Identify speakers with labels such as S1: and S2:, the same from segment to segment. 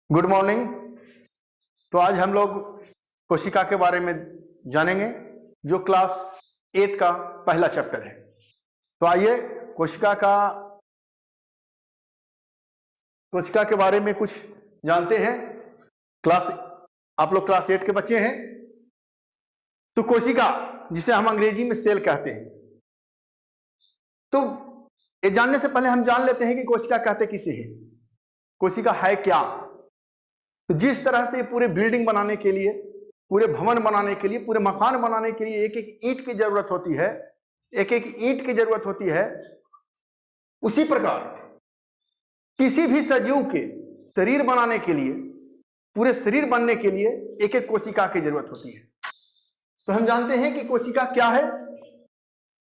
S1: Good morning. तो आज हम लोग कोशिका के बारे में जानेंगे जो क्लास 8 का पहला चैप्टर है। तो आइए कोशिका के बारे में कुछ जानते हैं। आप लोग क्लास 8 के बच्चे हैं। तो कोशिका, जिसे हम अंग्रेजी में सेल कहते हैं, तो ये जानने से पहले हम जान लेते हैं कि कोशिका कहते किसे हैं, कोशिका है क्या। तो जिस तरह से पूरे बिल्डिंग बनाने के लिए, पूरे भवन बनाने के लिए, पूरे मकान बनाने के लिए एक एक ईंट की जरूरत होती है, उसी प्रकार किसी भी सजीव के शरीर बनाने के लिए, पूरे शरीर बनने के लिए एक एक कोशिका की जरूरत होती है। तो हम जानते हैं कि कोशिका क्या है।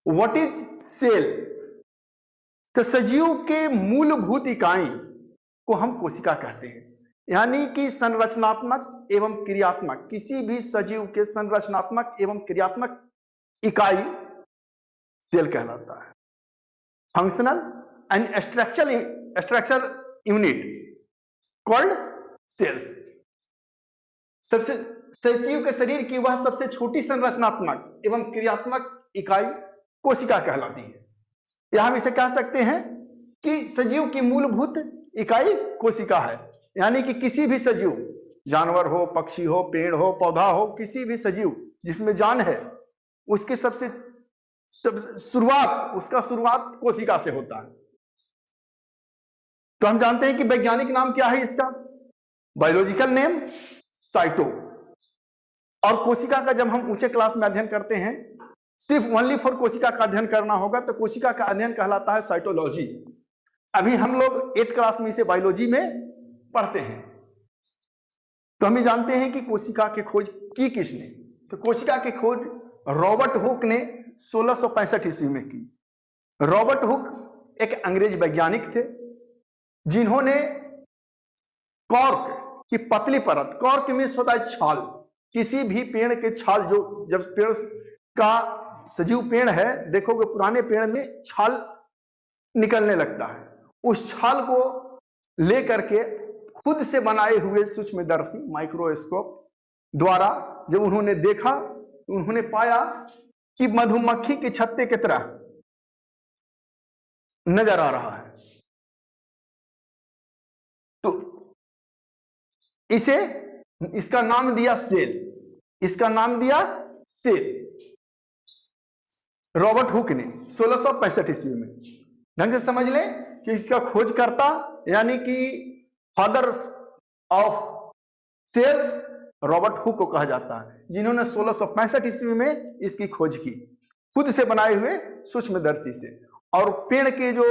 S1: What is cell? तो सजीव के मूलभूत इकाई को हम कोशिका कहते हैं, यानी कि संरचनात्मक एवं क्रियात्मक, किसी भी सजीव के संरचनात्मक एवं क्रियात्मक इकाई सेल कहलाता है। Functional and structure unit called cells. सबसे सजीव के शरीर की वह सबसे छोटी संरचनात्मक एवं क्रियात्मक इकाई कोशिका कहलाती है। या हम इसे कह सकते हैं कि सजीव की मूलभूत इकाई कोशिका है, यानी कि किसी भी सजीव, जानवर हो, पक्षी हो, पेड़ हो, पौधा हो, किसी भी सजीव जिसमें जान है, उसकी शुरुआत कोशिका से होता है। तो हम जानते हैं कि वैज्ञानिक नाम क्या है इसका, बायोलॉजिकल नेम साइटो। और कोशिका का जब हम ऊंचे क्लास में अध्ययन करते हैं, सिर्फ ओनली फॉर कोशिका का अध्ययन करना होगा तो कोशिका का अध्ययन कहलाता है साइटोलॉजी। अभी हम लोग 8th क्लास में इसे बायोलॉजी में पढ़ते हैं। तो हम जानते हैं कि कोशिका की खोज की किसने। तो कोशिका की खोज रॉबर्ट हुक ने 1665 ईस्वी में की। रॉबर्ट हुक एक अंग्रेज वैज्ञानिक थे, जिन्होंने कॉर्क की पतली परत, कॉर्क मीन्स होता है छाल, किसी भी पेड़ के छाल, जो जब पेड़ का सजीव पेड़ है, देखोगे पुराने पेड़ में छाल निकलने लगता है, उस छाल को लेकर के खुद से बनाए हुए सूक्ष्मदर्शी माइक्रोस्कोप द्वारा जब उन्होंने देखा, उन्होंने पाया कि मधुमक्खी के छत्ते की तरह नजर आ रहा है। तो इसका नाम दिया सेल। रॉबर्ट हुक ने 1665 ईस्वी में। ढंग से समझ लें कि इसका खोजकर्ता यानी कि father of cells Robert Hooke को कहा जाता है, जिन्होंने 1665 ईस्वी में इसकी खोज की, खुद से बनाए हुए सूक्ष्मदर्शी से। और पेड़ के जो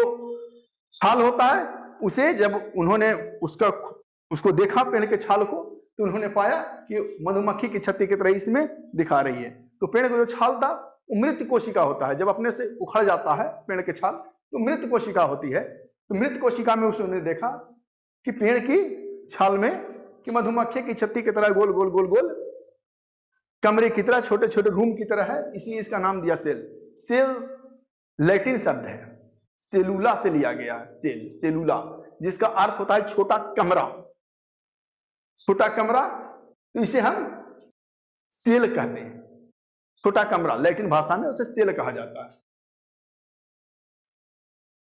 S1: छाल होता है, उसे जब उन्होंने उसको देखा पेड़ के छाल को, तो उन्होंने पाया कि मधुमक्खी की छत्ते की तरह इसमें दिखा रही है। तो पेड़ का जो छाल था वो मृत कोशिका होता है, जब अपने से उखड़ जाता है पेड़ के छाल तो मृत कोशिका होती है। तो मृत कोशिका में उसने देखा कि पेड़ की छाल में कि मधुमक्खी की छत्ती की तरह गोल गोल गोल गोल, कमरे की तरह, छोटे छोटे रूम की तरह है, इसलिए इसका नाम दिया सेल। सेल्स लैटिन शब्द है, सेलुला से लिया गया है। सेलुला, जिसका अर्थ होता है छोटा कमरा। तो इसे हम सेल कहते हैं, छोटा कमरा, लैटिन भाषा में उसे सेल कहा जाता है।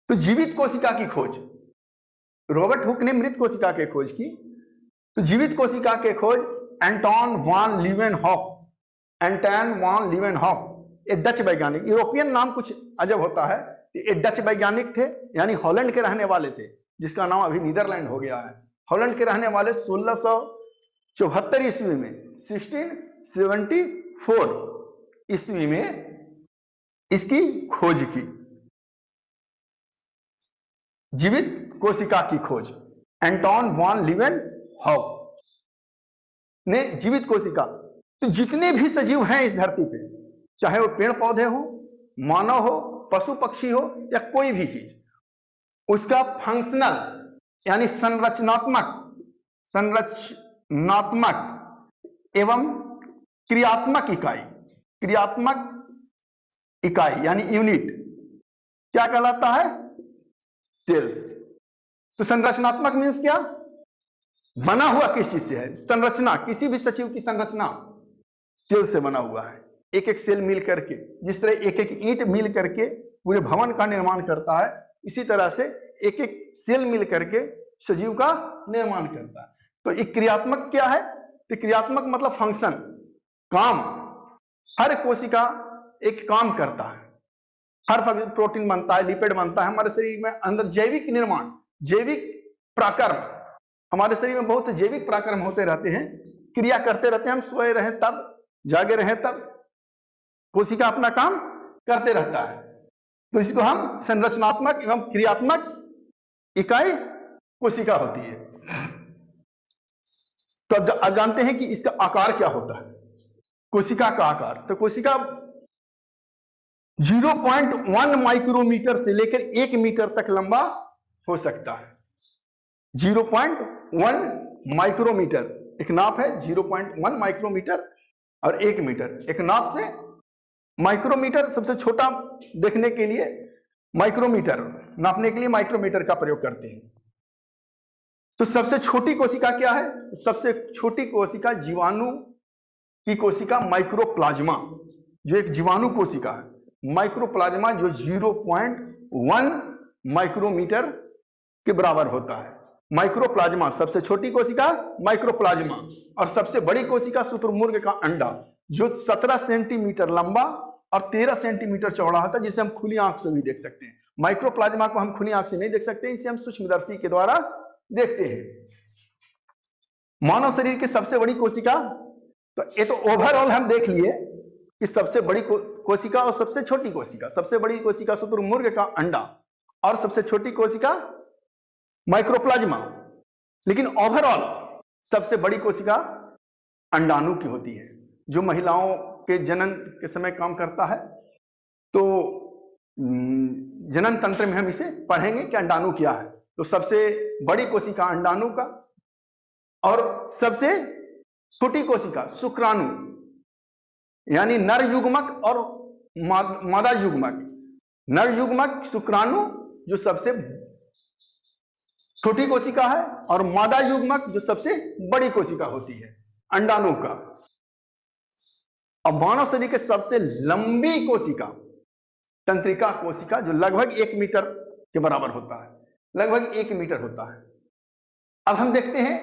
S1: तो जीवित कोशिका की खोज, रॉबर्ट हुक ने मृत कोशिका की खोज की। तो जीवित कोशिका की खोज एंटोन वान लीवेनहॉफ, एक डच वैज्ञानिक, यूरोपियन नाम कुछ अजब होता है, एक डच वैज्ञानिक थे, यानी हॉलैंड के रहने वाले थे, जिसका नाम अभी नीदरलैंड हो गया है। हॉलैंड के रहने वाले 1674 ईस्वी में, 1674 ईस्वी में इसकी खोज की, जीवित कोशिका की खोज। एंटोन वान लीवेनहॉफ ने जीवित कोशिका। तो जितने भी सजीव हैं इस धरती पे, चाहे वो पेड़ पौधे हो, मानव हो, पशु पक्षी हो, या कोई भी चीज, उसका फंक्शनल यानी संरचनात्मक एवं क्रियात्मक इकाई यानी यूनिट क्या कहलाता है? सेल्स। तो संरचनात्मक मीन्स क्या? बना हुआ किस चीज से है? संरचना, किसी भी सचिव की संरचना सेल से बना हुआ है। एक एक सेल मिल करके, जिस तरह एक एक ईंट मिल करके पूरे भवन का निर्माण करता है, इसी तरह से एक एक सेल मिल करके सजीव का निर्माण करता है। तो एक क्रियात्मक क्या है? तो क्रियात्मक मतलब फंक्शन, काम। हर कोशिका एक काम करता है, हर प्रोटीन बनता है, लिपिड बनता है हमारे शरीर में, अंदर जैविक निर्माण, जैविक प्राकर्म, हमारे शरीर में बहुत से जैविक प्राकर्म होते रहते हैं, क्रिया करते रहते हैं। हम सोए रहें तब, जागे रहें तब, कोशिका अपना काम करते रहता है। तो इसको हम संरचनात्मक एवं क्रियात्मक इकाई कोशिका होती है। तो अब जानते हैं कि इसका आकार क्या होता है, कोशिका का आकार। तो कोशिका 0.1 माइक्रोमीटर से लेकर 1 मीटर तक लंबा हो सकता है। 0.1 माइक्रोमीटर एक नाप है, 0.1 माइक्रोमीटर और 1 मीटर एक नाप से। माइक्रोमीटर सबसे छोटा देखने के लिए, माइक्रोमीटर नापने के लिए माइक्रोमीटर का प्रयोग करते हैं। तो सबसे छोटी कोशिका क्या है? सबसे छोटी कोशिका जीवाणु की कोशिका माइक्रोप्लाज्मा, जो एक जीवाणु कोशिका है, माइक्रोप्लाज्मा, जो 0.1 माइक्रोमीटर के बराबर होता है। माइक्रोप्लाज्मा सबसे छोटी कोशिका माइक्रोप्लाज्मा। और सबसे बड़ी कोशिका शुतुरमुर्ग का अंडा, जो 17 सेंटीमीटर लंबा और 13 सेंटीमीटर चौड़ा होता है, जिसे हम खुली आंख से भी देख सकते हैं। माइक्रोप्लाज्मा को हम खुली आंख से नहीं देख सकते, इसे हम सूक्ष्मदर्शी के द्वारा देखते हैं। मानव शरीर की सबसे बड़ी कोशिका, तो ये तो ओवरऑल हम देख लिए कि सबसे बड़ी कोशिका और सबसे छोटी कोशिका। सबसे बड़ी कोशिका शुतुरमुर्ग का अंडा और सबसे छोटी कोशिका माइक्रोप्लाज्मा। लेकिन ओवरऑल सबसे बड़ी कोशिका अंडाणु की होती है, जो महिलाओं के जनन के समय काम करता है। तो जनन तंत्र में हम इसे पढ़ेंगे कि अंडाणु क्या है। तो सबसे बड़ी कोशिका अंडाणु का, और सबसे छोटी कोशिका शुक्राणु, यानी नर युग्मक और मादा युग्मक। नर युग्मक शुक्राणु जो सबसे छोटी कोशिका है, और मादा युग्मक जो सबसे बड़ी कोशिका होती है, अंडाणु का। अब मानव शरीर के सबसे लंबी कोशिका तंत्रिका कोशिका, जो लगभग 1 मीटर के बराबर होता है, लगभग 1 मीटर होता है। अब हम देखते हैं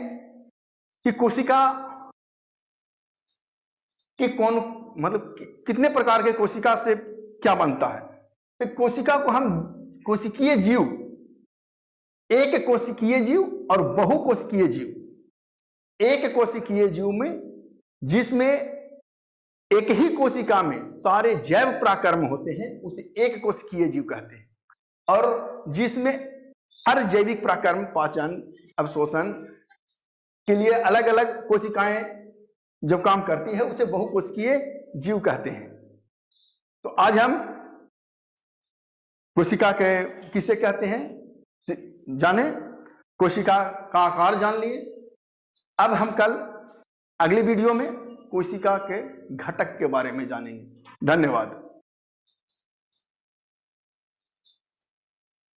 S1: कि कोशिका कि कौन, मतलब कितने प्रकार के कोशिका से क्या बनता है। तो कोशिका को हम कोशिकीय जीव, एक कोशिकीय जीव और बहुकोशिकीय जीव। एक कोशिकीय जीव में, जिसमें एक ही कोशिका में सारे जैव प्राकर्म होते हैं, उसे एक कोशिकीय जीव कहते हैं। और जिसमें हर जैविक प्राकर्म, पाचन, अवशोषण के लिए अलग अलग कोशिकाएं जब काम करती है, उसे बहुकोशिकीय जीव कहते हैं। तो आज हम कोशिका के किसे कहते हैं जाने, कोशिका का आकार जान लिए। अब हम कल अगली वीडियो में कोशिका के घटक के बारे में जानेंगे। धन्यवाद।